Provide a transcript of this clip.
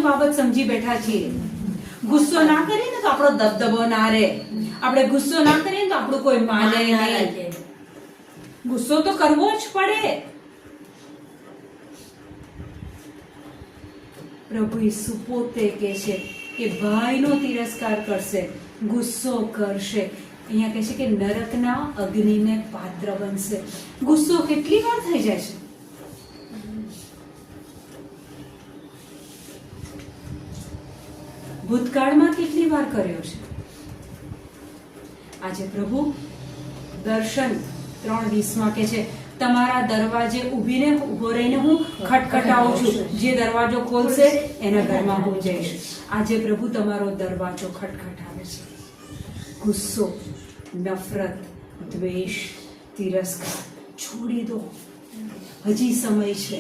બાબત સમજી બેઠા છીએ. ગુસ્સો ના કરીએ ને તો આપણો દબદબો ના રહે. આપણે ગુસ્સો ના કરીએ ને તો આપણું કોઈ માને નહીં. ગુસ્સો તો કરવો જ પડે. પ્રભુ ઈસુ પોતે કહે છે કે ભાઈનો તિરસ્કાર કરશે, ગુસ્સો કરશે, અહીંયા કહે છે કે નરકના અગ્નિને પાત્ર બનશે. ગુસ્સો કેટલી વાર થઈ જાય છે? ભૂતકાળમાં કેટલી વાર કર્યો છે? આજે પ્રભુ દર્શન 3:20 કે છે તમારા દરવાજે ઉભો રહીને હું ખટખટાવું છું, જે દરવાજો ખોલશે એના ઘરમાં હું જઈશ. આજે પ્રભુ તમારો દરવાજો ખટખટાવે છે. ગુસ્સો, નફરત, દ્વેષ, તિરસ્કાર છોડી દો. હજી સમય છે.